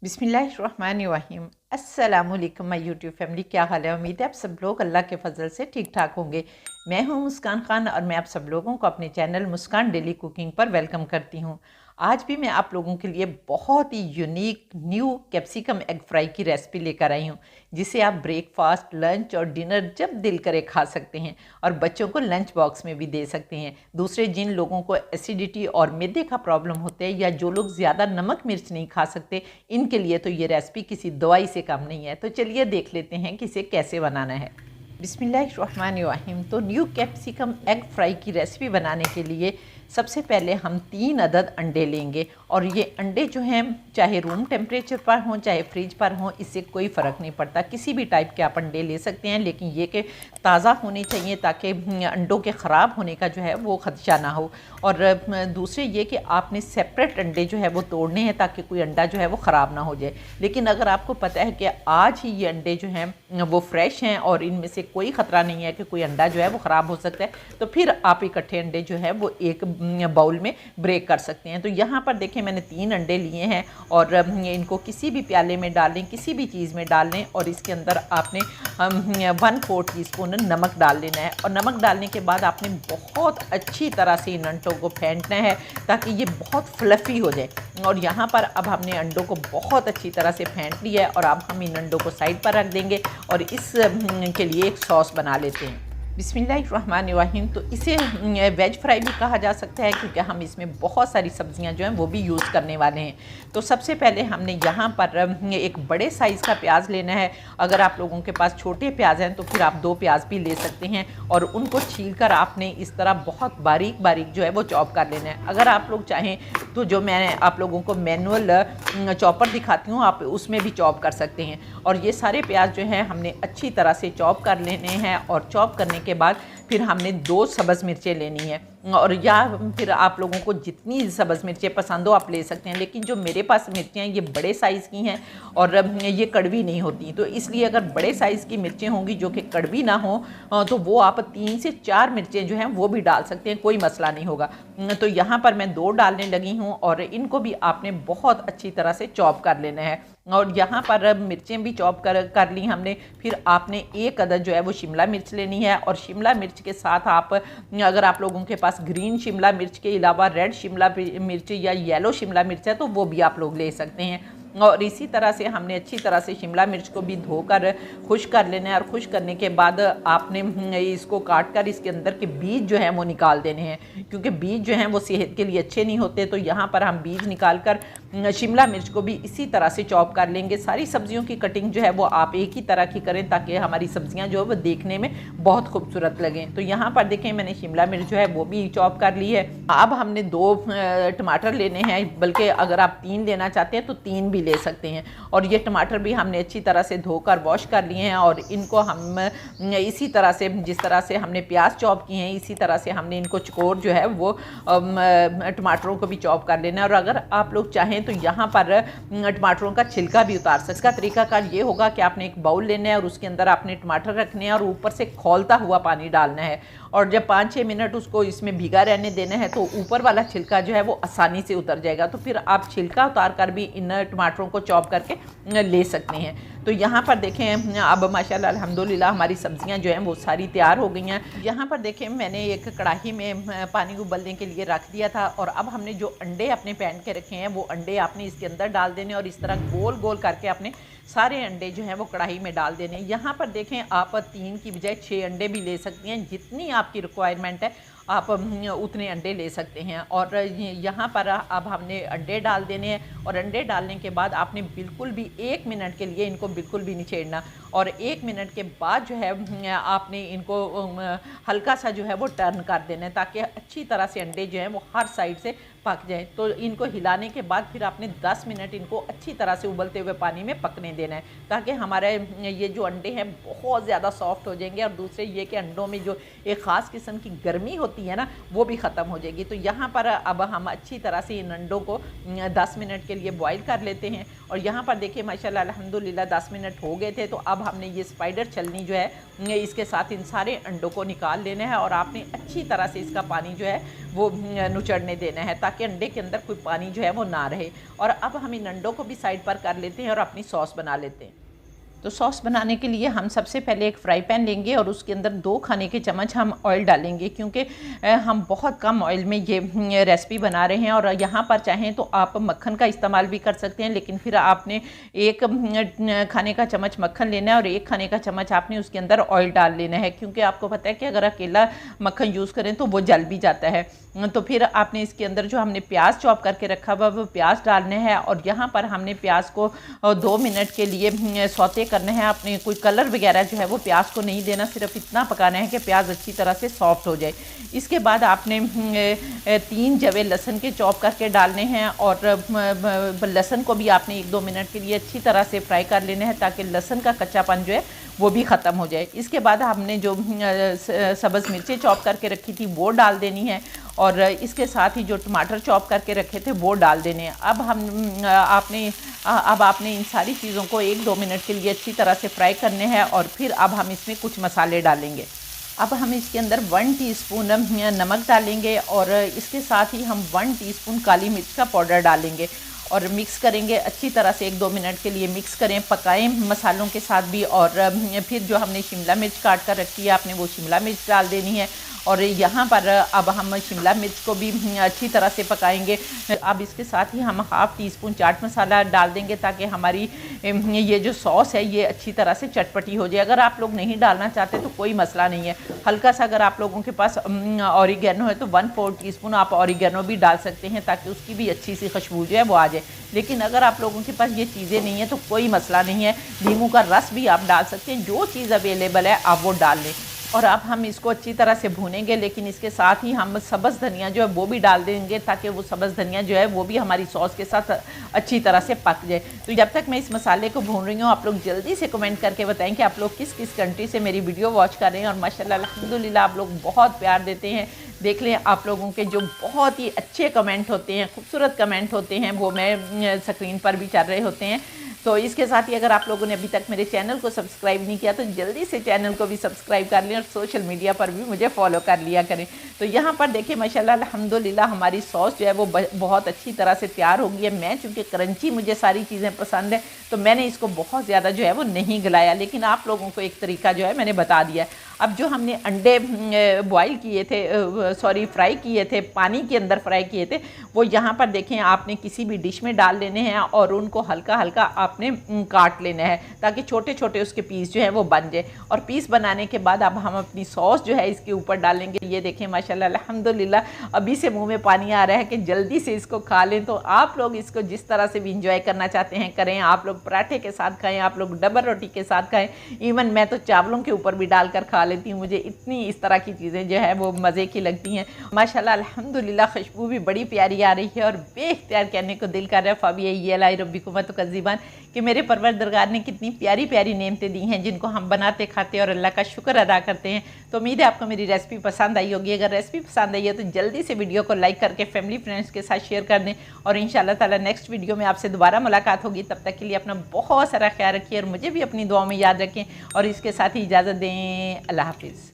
बिस्मिल्लाहिर्रहमानिर्रहीम। अस्सलामुअलैकुम my YouTube family, क्या हाल है। उम्मीद है आप सब लोग अल्लाह के फजल से ठीक ठाक होंगे। मैं हूं मुस्कान खान और मैं आप सब लोगों को अपने चैनल मुस्कान डेली कुकिंग पर वेलकम करती हूं। आज भी मैं आप लोगों के लिए बहुत ही unique new capsicum egg fry की रेसिपी लेकर आई हूं, जिसे आप ब्रेकफास्ट, लंच और डिनर जब दिल करे खा सकते हैं और बच्चों को लंच बॉक्स में भी दे सकते हैं। दूसरे जिन लोगों को एसिडिटी और मैदे का प्रॉब्लम होता है या जो लोग ज़्यादा नमक मिर्च नहीं खा सकते, इनके लिए तो ये रेसिपी किसी दवाई से कम नहीं है। तो चलिए देख लेते हैं कि इसे कैसे बनाना है। बिस्मिल्लाहिर्रहमानिर्रहीम। तो न्यू कैप्सिकम एग फ्राई की रेसिपी बनाने के लिए सबसे पहले हम 3 अदद अंडे लेंगे और ये अंडे जो हैं चाहे रूम टेम्परेचर पर हों चाहे फ्रिज पर हों, इससे कोई फ़र्क नहीं पड़ता। किसी भी टाइप के आप अंडे ले सकते हैं, लेकिन ये कि ताज़ा होने चाहिए ताकि अंडों के ख़राब होने का जो है वो ख़दशा ना हो। और दूसरे ये कि आपने सेपरेट अंडे जो है वो तोड़ने हैं ताकि कोई अंडा जो है वो ख़राब ना हो जाए। लेकिन अगर आपको पता है कि आज ही ये अंडे जो हैं वो फ्रेश हैं और इनमें से कोई ख़तरा नहीं है कि कोई अंडा जो है वो ख़राब हो सकता है, तो फिर आप इकट्ठे अंडे जो है वो एक बाउल में ब्रेक कर सकते हैं। तो यहाँ पर देखें मैंने 3 अंडे लिए हैं और इनको किसी भी प्याले में डाल लें, किसी भी चीज़ में डाल लें और इसके अंदर आपने 1/4 टीस्पून नमक डाल लेना है। और नमक डालने के बाद आपने बहुत अच्छी तरह से इन अंडों को फेंटना है ताकि ये बहुत फ्लफ़ी हो जाए। और यहाँ पर अब हमने अंडों को बहुत अच्छी तरह से फेंट लिया है और अब हम इन अंडों को साइड पर रख देंगे और इस के लिए एक सॉस बना लेते हैं। बिस्मिल्लाहिर्रहमानिर्रहीम। तो इसे वेज फ्राई भी कहा जा सकता है क्योंकि हम इसमें बहुत सारी सब्जियां जो हैं वो भी यूज़ करने वाले हैं। तो सबसे पहले हमने यहाँ पर एक बड़े साइज़ का प्याज लेना है। अगर आप लोगों के पास छोटे प्याज हैं तो फिर आप 2 प्याज भी ले सकते हैं और उनको छीलकर आपने इस तरह बहुत बारीक बारीक जो है वो चॉप कर लेना है। अगर आप लोग चाहें तो जो मैं आप लोगों को मैनुअल चॉपर दिखाती हूँ, आप उसमें भी चॉप कर सकते हैं। और ये सारे प्याज जो हैं हमने अच्छी तरह से चॉप कर लेने हैं और चॉप करने के बाद फिर हमने 2 सब्ज़ मिर्चें लेनी है। और या फिर आप लोगों को जितनी सब्ज़ मिर्चें पसंद हो आप ले सकते हैं, लेकिन जो मेरे पास मिर्चें हैं ये बड़े साइज़ की हैं और ये कड़वी नहीं होती। तो इसलिए अगर बड़े साइज़ की मिर्चें होंगी जो कि कड़वी ना हो तो वो आप 3 से 4 मिर्चें जो हैं वो भी डाल सकते हैं, कोई मसला नहीं होगा। तो यहाँ पर मैं 2 डालने लगी हूँ और इनको भी आपने बहुत अच्छी तरह से चॉप कर लेना है। और यहाँ पर मिर्चें भी चॉप कर ली हमने। फिर आपने 1 अदद जो है वो शिमला मिर्च लेनी है और शिमला मिर्च के साथ आप अगर आप लोगों के पास ग्रीन शिमला मिर्च के अलावा रेड शिमला मिर्च या येलो शिमला मिर्च है तो वो भी आप लोग ले सकते हैं। और इसी तरह से हमने अच्छी तरह से शिमला मिर्च को भी धोकर खुश कर लेना है और खुश करने के बाद आपने इसको काट कर इसके अंदर के बीज जो हैं वो निकाल देने हैं, क्योंकि बीज जो हैं वो सेहत के लिए अच्छे नहीं होते। तो यहाँ पर हम बीज निकाल कर शिमला मिर्च को भी इसी तरह से चॉप कर लेंगे। सारी सब्जियों की कटिंग जो है वो आप एक ही तरह की करें ताकि हमारी सब्जियाँ जो है वो देखने में बहुत खूबसूरत लगें। तो यहाँ पर देखें मैंने शिमला मिर्च जो है वो भी चॉप कर ली है। अब हमने 2 टमाटर लेने हैं, बल्कि अगर आप 3 लेना चाहते हैं तो 3 भी ले सकते हैं। और ये टमाटर भी हमने अच्छी तरह से धोकर वॉश कर लिए हैं और इनको हम इसी तरह से जिस तरह से हमने प्याज चॉप किए हैं इसी तरह से हमने इनको चकोर जो है वो टमाटरों को भी चॉप कर लेना है। और अगर आप लोग चाहें तो यहाँ पर टमाटरों का छिलका भी उतार सकते हैं। इसका तरीकाकार ये होगा कि आपने एक बाउल लेना है और उसके अंदर आपने टमाटर रखने हैं और ऊपर से खौलता हुआ पानी डालना है और जब 5-6 मिनट उसको इसमें भीगा रहने देना है तो ऊपर वाला छिलका जो है वो आसानी से उतर जाएगा। तो फिर आप छिलका उतार कर भी इन टमाटरों को चॉप करके ले सकते हैं। तो यहाँ पर देखें अब माशाल्लाह अल्हम्दुलिल्लाह हमारी सब्जियां जो हैं वो सारी तैयार हो गई हैं। यहाँ पर देखें मैंने एक कढ़ाई में पानी उबलने के लिए रख दिया था और अब हमने जो अंडे अपने पैन के रखे हैं वो अंडे आपने इसके अंदर डाल देने और इस तरह गोल गोल करके अपने सारे अंडे जो हैं वो कढ़ाई में डाल देने। यहाँ पर देखें आप 3 की बजाय 6 अंडे भी ले सकती हैं, जितनी आपकी रिक्वायरमेंट है आप उतने अंडे ले सकते हैं। और यहाँ पर अब हमने अंडे डाल देने हैं और अंडे डालने के बाद आपने बिल्कुल भी 1 मिनट के लिए इनको बिल्कुल भी नहीं छेड़ना और 1 मिनट के बाद जो है आपने इनको हल्का सा जो है वो टर्न कर देना है ताकि अच्छी तरह से अंडे जो हैं वो हर साइड से पक जाए। तो इनको हिलाने के बाद फिर आपने 10 मिनट इनको अच्छी तरह से उबलते हुए पानी में पकने देना है ताकि हमारे ये जो अंडे हैं बहुत ज़्यादा सॉफ्ट हो जाएंगे और दूसरे ये कि अंडों में जो एक ख़ास किस्म की गर्मी होती है ना वो भी ख़त्म हो जाएगी। तो यहाँ पर अब हम अच्छी तरह से इन अंडों को 10 मिनट के लिए बॉईल कर लेते हैं और यहाँ पर देखिए माशाल्लाह अल्हम्दुलिल्लाह 10 मिनट हो गए थे। तो अब हमने ये स्पाइडर छलनी जो है इसके साथ इन सारे अंडों को निकाल लेना है और आपने अच्छी तरह से इसका पानी जो है वो नुचड़ने देना है ताकि ताकि अंडे के अंदर कोई पानी जो है वो ना रहे। और अब हम इन अंडों को भी साइड पर कर लेते हैं और अपनी सॉस बना लेते हैं। तो सॉस बनाने के लिए हम सबसे पहले एक फ्राई पैन लेंगे और उसके अंदर 2 खाने के चम्मच हम ऑयल डालेंगे, क्योंकि हम बहुत कम ऑयल में ये रेसिपी बना रहे हैं। और यहाँ पर चाहें तो आप मक्खन का इस्तेमाल भी कर सकते हैं, लेकिन फिर आपने 1 खाने का चम्मच मक्खन लेना है और 1 खाने का चम्मच आपने उसके अंदर ऑयल डाल लेना है, क्योंकि आपको पता है कि अगर अकेला मक्खन यूज़ करें तो वो जल भी जाता है। तो फिर आपने इसके अंदर जो हमने प्याज चॉप करके रखा हुआ वो प्याज डालने हैं और यहाँ पर हमने प्याज को 2 मिनट के लिए सौते करना है। आपने कोई कलर वगैरह जो है वो प्याज को नहीं देना, सिर्फ इतना पकाना है कि प्याज अच्छी तरह से सॉफ्ट हो जाए। इसके बाद आपने 3 जवे लहसुन के चॉप करके डालने हैं और लहसुन को भी आपने 1-2 मिनट के लिए अच्छी तरह से फ्राई कर लेना है ताकि लहसुन का कच्चापन जो है वो भी ख़त्म हो जाए। इसके बाद हमने जो सब्ज़ मिर्चें चॉप करके रखी थी वो डाल देनी है और इसके साथ ही जो टमाटर चॉप करके रखे थे वो डाल देने हैं। अब आपने इन सारी चीज़ों को 1-2 मिनट के लिए अच्छी तरह से फ्राई करने हैं और फिर अब हम इसमें कुछ मसाले डालेंगे। अब हम इसके अंदर 1 टीस्पून नमक डालेंगे और इसके साथ ही हम 1 टीस्पून काली मिर्च का पाउडर डालेंगे और मिक्स करेंगे अच्छी तरह से। 1-2 मिनट के लिए मिक्स करें, पकाएं मसालों के साथ भी। और फिर जो हमने शिमला मिर्च काट कर रखी है आपने वो शिमला मिर्च डाल देनी है और यहाँ पर अब हम शिमला मिर्च को भी अच्छी तरह से पकाएंगे। अब इसके साथ ही हम 1/2 टीस्पून चाट मसाला डाल देंगे ताकि हमारी ये जो सॉस है ये अच्छी तरह से चटपटी हो जाए। अगर आप लोग नहीं डालना चाहते तो कोई मसला नहीं है। हल्का सा अगर आप लोगों के पास ऑरिगेनो है तो 1/4 टीस्पून आप ऑरिगेनो भी डाल सकते हैं ताकि उसकी भी अच्छी सी खुशबू जो है वो आ जाए। लेकिन अगर आप लोगों के पास ये चीज़ें नहीं है तो कोई मसला नहीं है, नींबू का रस भी आप डाल सकते हैं। जो चीज़ अवेलेबल है आप वो डाल लें और अब हम इसको अच्छी तरह से भूनेंगे। लेकिन इसके साथ ही हम सब्ज़ धनिया जो है वो भी डाल देंगे ताकि वो सब्ज़ धनिया जो है वो भी हमारी सॉस के साथ अच्छी तरह से पक जाए। तो जब तक मैं इस मसाले को भून रही हूँ आप लोग जल्दी से कमेंट करके बताएं कि आप लोग किस किस कंट्री से मेरी वीडियो वॉच कर रहे हैं। और माशाल्लाह अल्हम्दुलिल्लाह आप लोग बहुत प्यार देते हैं। देख लें आप लोगों के जो बहुत ही अच्छे कमेंट होते हैं, खूबसूरत कमेंट होते हैं, वो मैं स्क्रीन पर भी चल रहे होते हैं। तो इसके साथ ही अगर आप लोगों ने अभी तक मेरे चैनल को सब्सक्राइब नहीं किया तो जल्दी से चैनल को भी सब्सक्राइब कर लें और सोशल मीडिया पर भी मुझे फॉलो कर लिया करें। तो यहाँ पर देखिए माशाल्लाह अल्हम्दुलिल्लाह हमारी सॉस जो है वो बहुत अच्छी तरह से तैयार हो गई है। मैं चूँकि क्रंची मुझे सारी चीज़ें पसंद है तो मैंने इसको बहुत ज़्यादा जो है वो नहीं गलाया, लेकिन आप लोगों को एक तरीका जो है मैंने बता दिया। अब जो हमने अंडे बॉयल किए थे, फ्राई किए थे, पानी के अंदर फ्राई किए थे, वो यहाँ पर देखें आपने किसी भी डिश में डाल लेने हैं और उनको हल्का हल्का आपने काट लेना है ताकि छोटे छोटे उसके पीस जो है वो बन जाए। और पीस बनाने के बाद अब हम अपनी सॉस जो है इसके ऊपर डालेंगे। ये देखें माशाल्लाह अल्हम्दुलिल्लाह अभी से मुंह में पानी आ रहा है कि जल्दी से इसको खा लें। तो आप लोग इसको जिस तरह से भी इंजॉय करना चाहते हैं करें। आप लोग पराठे के साथ खाएँ, आप लोग डबल रोटी के साथ खाएँ, इवन मैं तो चावलों के ऊपर भी डालकर खा लेती हूँ। मुझे इतनी इस तरह की चीज़ें जो है वो मज़े की लगती हैं। माशाल्लाह अल्हम्दुलिल्लाह खुशबू भी बड़ी प्यारी आ रही है और बेख्तियार कहने को दिल कर रहा है फ़बी रब्बिकुम तुकज़्ज़िबान कि मेरे परवरदिगार ने कितनी प्यारी प्यारी नेमतें दी हैं जिनको हम बनाते खाते और अल्लाह का शुक्र अदा करते हैं। तो उम्मीद है आपको मेरी रेसिपी पसंद आई होगी। अगर रेसिपी पसंद आई है तो जल्दी से वीडियो को लाइक करके फैमिली फ्रेंड्स के साथ शेयर कर दें और इंशाअल्लाह ताला नेक्स्ट वीडियो में आपसे दोबारा मुलाकात होगी। तब तक के लिए अपना बहुत सारा ख्याल रखिए और मुझे भी अपनी दुआओं में याद रखें और इसके साथ ही इजाज़त दें। अल्लाह हाफिज़।